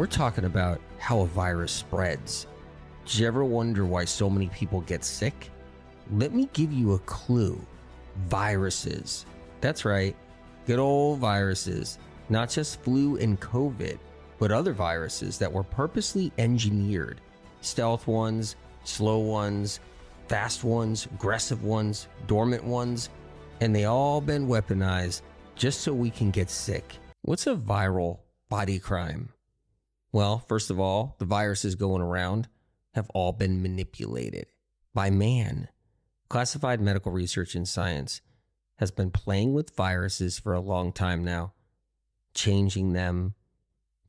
We're talking about how a virus spreads. Did you ever wonder why so many people get sick? Let me give you a clue. Viruses. That's right, good old viruses. Not just flu and COVID, but other viruses that were purposely engineered. Stealth ones, slow ones, fast ones, aggressive ones, dormant ones, and they all been weaponized just so we can get sick. What's a viral body crime? Well, first of all, the viruses going around have all been manipulated by man. Classified medical research and science has been playing with viruses for a long time now, changing them,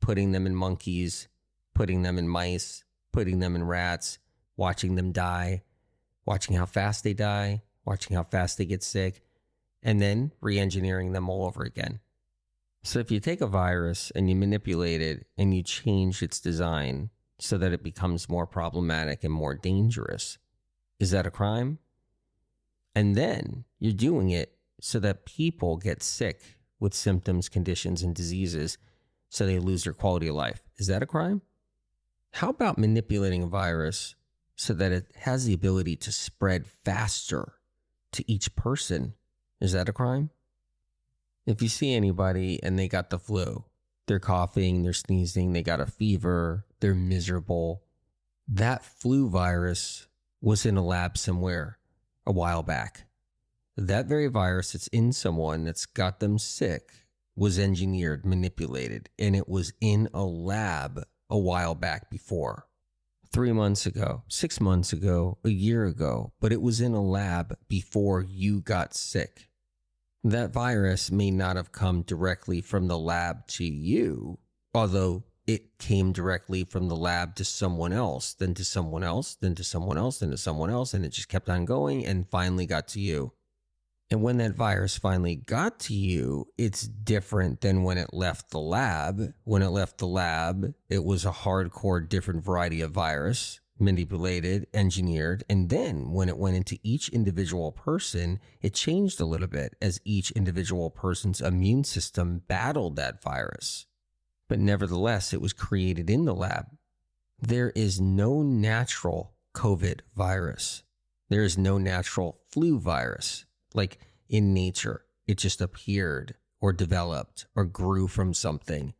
putting them in monkeys, putting them in mice, putting them in rats, watching them die, watching how fast they die, watching how fast they get sick, and then re-engineering them all over again. So if you take a virus and you manipulate it and you change its design so that it becomes more problematic and more dangerous, is that a crime? And then you're doing it so that people get sick with symptoms, conditions, and diseases so they lose their quality of life. Is that a crime? How about manipulating a virus so that it has the ability to spread faster to each person? Is that a crime? If you see anybody and they got the flu, they're coughing, they're sneezing, they got a fever, they're miserable, that flu virus was in a lab somewhere a while back. That very virus that's in someone that's got them sick was engineered, manipulated, and it was in a lab a while back before. 3 months ago, 6 months ago, a year ago, but it was in a lab before you got sick. That virus may not have come directly from the lab to you, although it came directly from the lab to someone else, then to someone else, then to someone else, then to someone else, and it just kept on going and finally got to you. And when that virus finally got to you, it's different than when it left the lab. When it left the lab, it was a hardcore different variety of virus, manipulated, engineered, and then when it went into each individual person, it changed a little bit as each individual person's immune system battled that virus. But nevertheless, it was created in the lab. There is no natural COVID virus. There is no natural flu virus. Like in nature, it just appeared or developed or grew from something.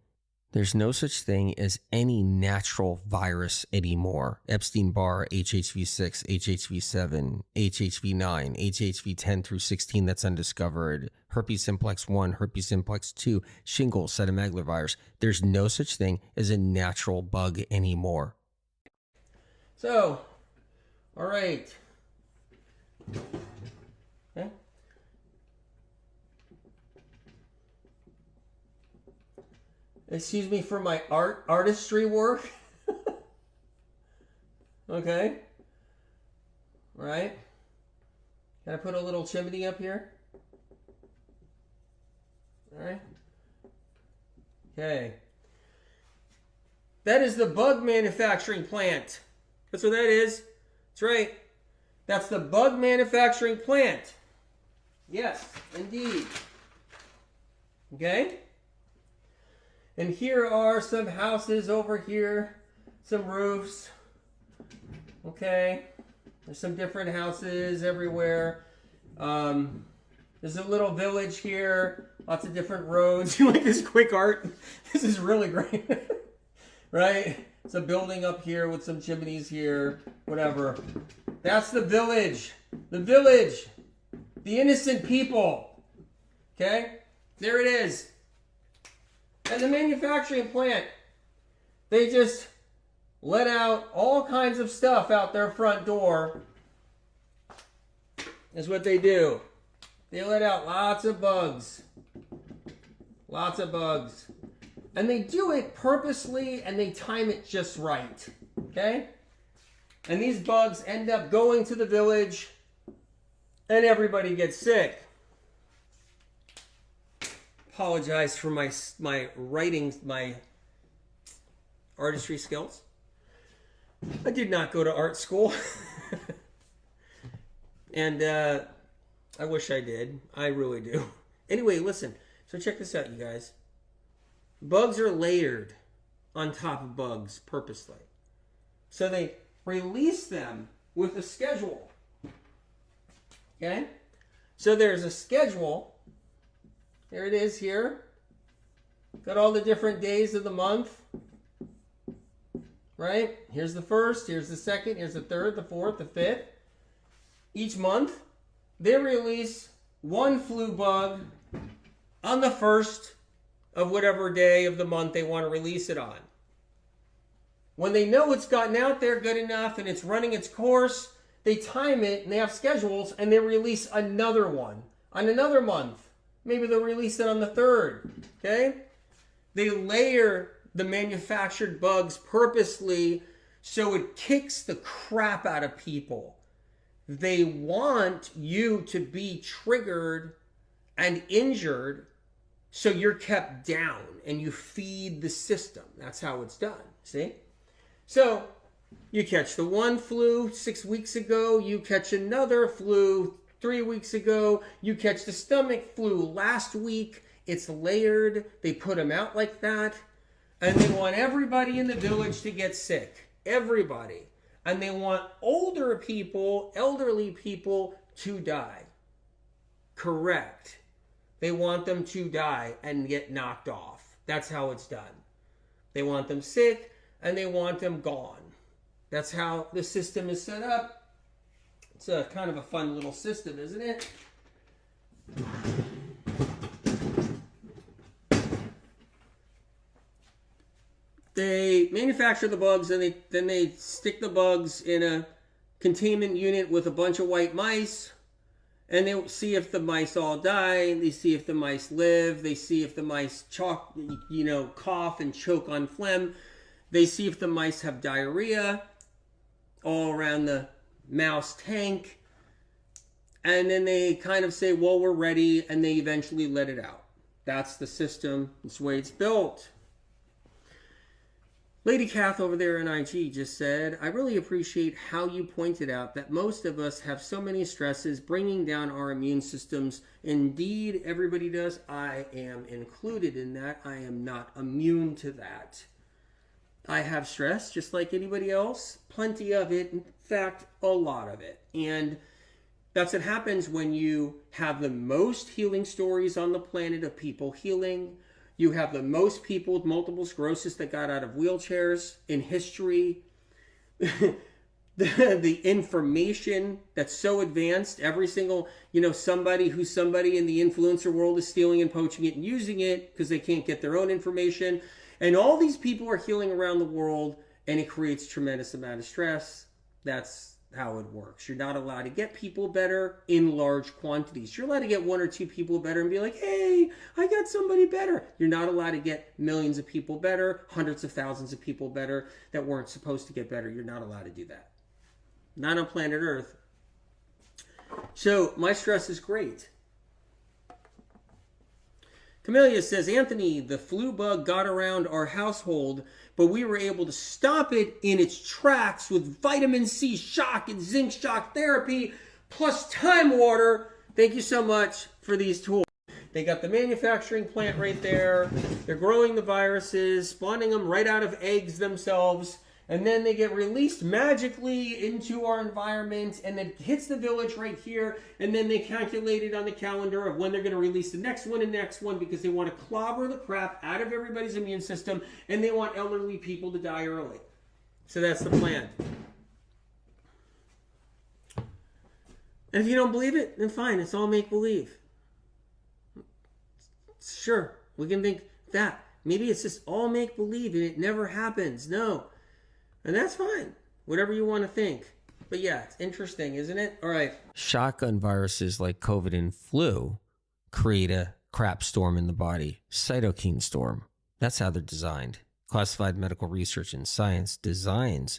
There's no such thing as any natural virus anymore. Epstein-Barr, HHV6, HHV7, HHV9, HHV10 through 16 that's undiscovered, herpes simplex 1, herpes simplex 2, shingles, cytomegalovirus. There's no such thing as a natural bug anymore. So, all right. Okay. Excuse me for my artistry work. Okay. All right. Can I put a little chimney up here? All right. Okay. That is the bug manufacturing plant. That's what that is. That's right. That's the bug manufacturing plant. Yes, indeed. Okay. And here are some houses over here, some roofs. Okay, there's some different houses everywhere. There's a little village here, lots of different roads. You like this quick art? This is really great, right? It's a building up here with some chimneys here, whatever. That's the village, the innocent people. Okay, there it is. And the manufacturing plant, they just let out all kinds of stuff out their front door. That's what they do. They let out lots of bugs. Lots of bugs. And they do it purposely and they time it just right. Okay? And these bugs end up going to the village and everybody gets sick. Apologize for my writing, my artistry skills. I did not go to art school. And I wish I did. I really do. Anyway, listen. So check this out, you guys. Bugs are layered. on top of bugs purposely. So they release them with a schedule. Okay? So there's a schedule. There it is here. Got all the different days of the month. Right? Here's the first, here's the second, here's the third, the fourth, the fifth. Each month, they release one flu bug on the first of whatever day of the month they want to release it on. When they know it's gotten out there good enough and it's running its course, they time it and they have schedules and they release another one on another month. Maybe they'll release it on the third. Okay? They layer the manufactured bugs purposely so it kicks the crap out of people. They want you to be triggered and injured so you're kept down and you feed the system. That's how it's done. See? So you catch the one flu 6 weeks ago, you catch another flu 3 weeks ago, you catch the stomach flu last week. It's layered. They put them out like that. And they want everybody in the village to get sick. Everybody. And they want older people, elderly people to die. Correct. They want them to die and get knocked off. That's how it's done. They want them sick and they want them gone. That's how the system is set up. It's a kind of a fun little system, isn't it? They manufacture the bugs and then they stick the bugs in a containment unit with a bunch of white mice, and they see if the mice all die. They see if the mice live. They see if the mice cough and choke on phlegm. They see if the mice have diarrhea all around the mouse tank. And then they kind of say, well, we're ready, and they eventually let it out. That's the system. That's the way it's built. Lady Kath over there in IG just said, I really appreciate how you pointed out that most of us have so many stresses bringing down our immune systems. Indeed, everybody does. I am included in that. I am not immune to that. I have stress just like anybody else. Plenty of it. In fact, a lot of it. And that's what happens when you have the most healing stories on the planet of people healing. You have the most people with multiple sclerosis that got out of wheelchairs in history. The information that's so advanced, every single, somebody who's somebody in the influencer world is stealing and poaching it and using it because they can't get their own information. And all these people are healing around the world, and it creates a tremendous amount of stress. That's how it works. You're not allowed to get people better in large quantities. You're allowed to get one or two people better and be like, hey, I got somebody better. You're not allowed to get millions of people better, hundreds of thousands of people better that weren't supposed to get better. You're not allowed to do that. Not on planet Earth. So my stress is great. Camellia says, Anthony, the flu bug got around our household, but we were able to stop it in its tracks with vitamin C shock and zinc shock therapy, plus time water. Thank you so much for these tools. They got the manufacturing plant right there. They're growing the viruses, spawning them right out of eggs themselves, and then they get released magically into our environment, and it hits the village right here, and then they calculate it on the calendar of when they're going to release the next one and next one, because they want to clobber the crap out of everybody's immune system, and they want elderly people to die early. So that's the plan. And if you don't believe it, then fine, it's all make-believe. Sure, we can think that. Maybe it's just all make-believe and it never happens. No. And that's fine. Whatever you want to think. But yeah, it's interesting, isn't it? All right. Shotgun viruses like COVID and flu create a crap storm in the body. Cytokine storm. That's how they're designed. Classified Medical Research and Science designs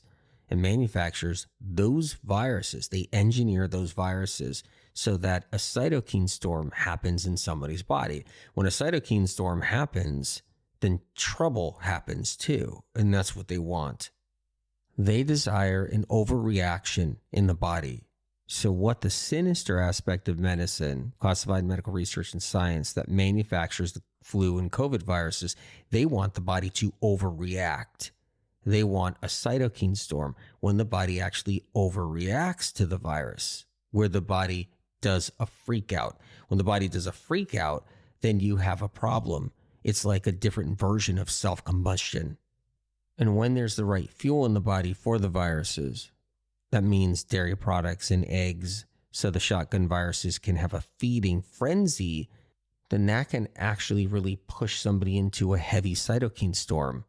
and manufactures those viruses. They engineer those viruses so that a cytokine storm happens in somebody's body. When a cytokine storm happens, then trouble happens too. And that's what they want. They desire an overreaction in the body. So what the sinister aspect of medicine, Classified Medical Research and Science, that manufactures the flu and COVID viruses, they want the body to overreact. They want a cytokine storm when the body actually overreacts to the virus, where the body does a freak out. When the body does a freak out, then you have a problem. It's like a different version of self-combustion. And when there's the right fuel in the body for the viruses, that means dairy products and eggs, so the shotgun viruses can have a feeding frenzy, then that can actually really push somebody into a heavy cytokine storm.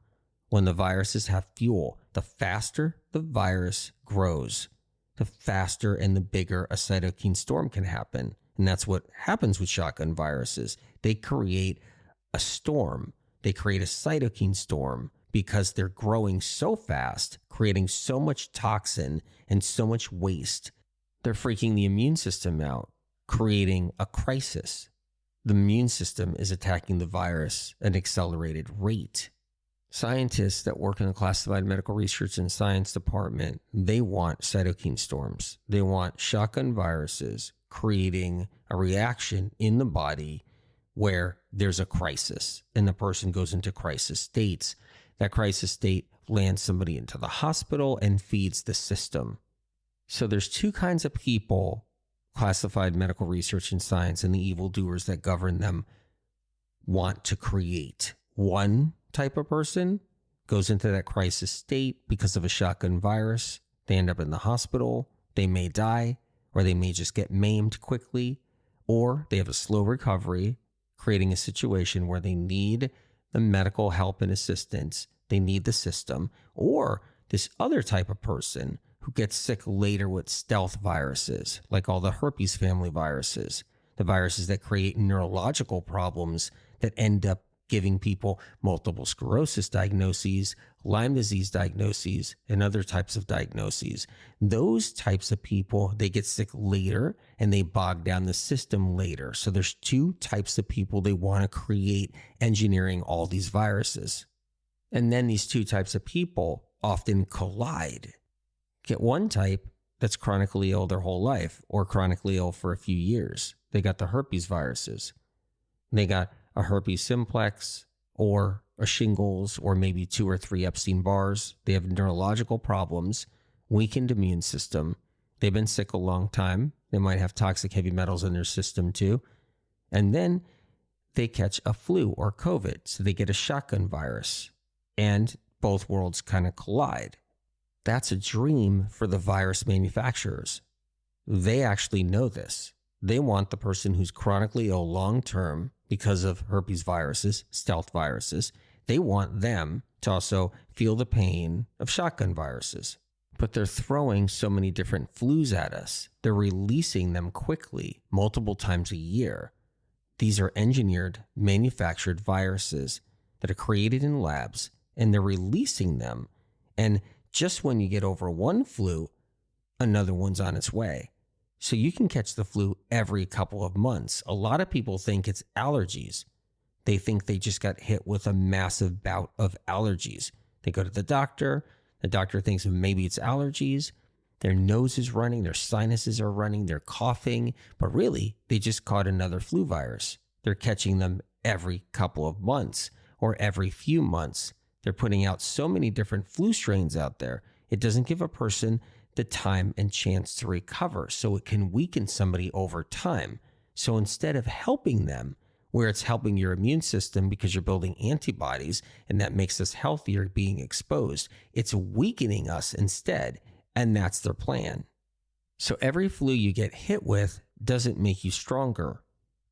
When the viruses have fuel, the faster the virus grows, the faster and the bigger a cytokine storm can happen. And that's what happens with shotgun viruses. They create a storm. They create a cytokine storm because they're growing so fast, creating so much toxin and so much waste. They're freaking the immune system out, creating a crisis. The immune system is attacking the virus at an accelerated rate. Scientists that work in the Classified Medical Research and Science Department, they want cytokine storms. They want shotgun viruses creating a reaction in the body where there's a crisis and the person goes into crisis states. That crisis state lands somebody into the hospital and feeds the system. So there's two kinds of people, Classified Medical Research and Science and the evildoers that govern them want to create. One type of person goes into that crisis state because of a shotgun virus. They end up in the hospital. They may die, or they may just get maimed quickly, or they have a slow recovery, creating a situation where they need the medical help and assistance. They need the system. Or this other type of person who gets sick later with stealth viruses, like all the herpes family viruses, the viruses that create neurological problems that end up giving people multiple sclerosis diagnoses, Lyme disease diagnoses, and other types of diagnoses. Those types of people, they get sick later and they bog down the system later. So there's two types of people they want to create, engineering all these viruses. And then these two types of people often collide. Get one type that's chronically ill their whole life or chronically ill for a few years. They got the herpes viruses. They got a herpes simplex or a shingles or maybe 2 or 3 Epstein-Barrs. They have neurological problems, weakened immune system. They've been sick a long time. They might have toxic heavy metals in their system too. And then they catch a flu or COVID. So they get a shotgun virus and both worlds kind of collide. That's a dream for the virus manufacturers. They actually know this. They want the person who's chronically ill long-term because of herpes viruses, stealth viruses. They want them to also feel the pain of shotgun viruses. But they're throwing so many different flus at us. They're releasing them quickly, multiple times a year. These are engineered, manufactured viruses that are created in labs, and they're releasing them. And just when you get over one flu, another one's on its way. So you can catch the flu every couple of months. A lot of people think it's allergies. They think they just got hit with a massive bout of allergies. They go to the doctor thinks maybe it's allergies. Their nose is running, their sinuses are running, they're coughing, but really they just caught another flu virus. They're catching them every couple of months or every few months. They're putting out so many different flu strains out there. It doesn't give a person the time and chance to recover, so it can weaken somebody over time. So instead of helping them, where it's helping your immune system because you're building antibodies and that makes us healthier being exposed, it's weakening us instead, and that's their plan. So every flu you get hit with doesn't make you stronger.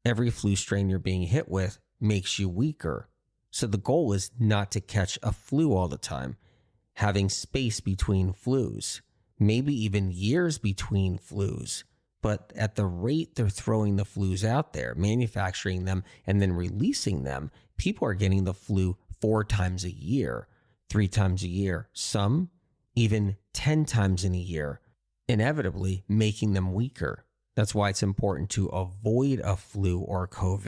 Every flu strain you're being hit with makes you weaker. So the goal is not to catch a flu all the time, having space between flus. Maybe even years between flus, but at the rate they're throwing the flus out there, manufacturing them and then releasing them, people are getting the flu 4 times a year, 3 times a year, some even 10 times in a year, inevitably making them weaker. That's why it's important to avoid a flu or COVID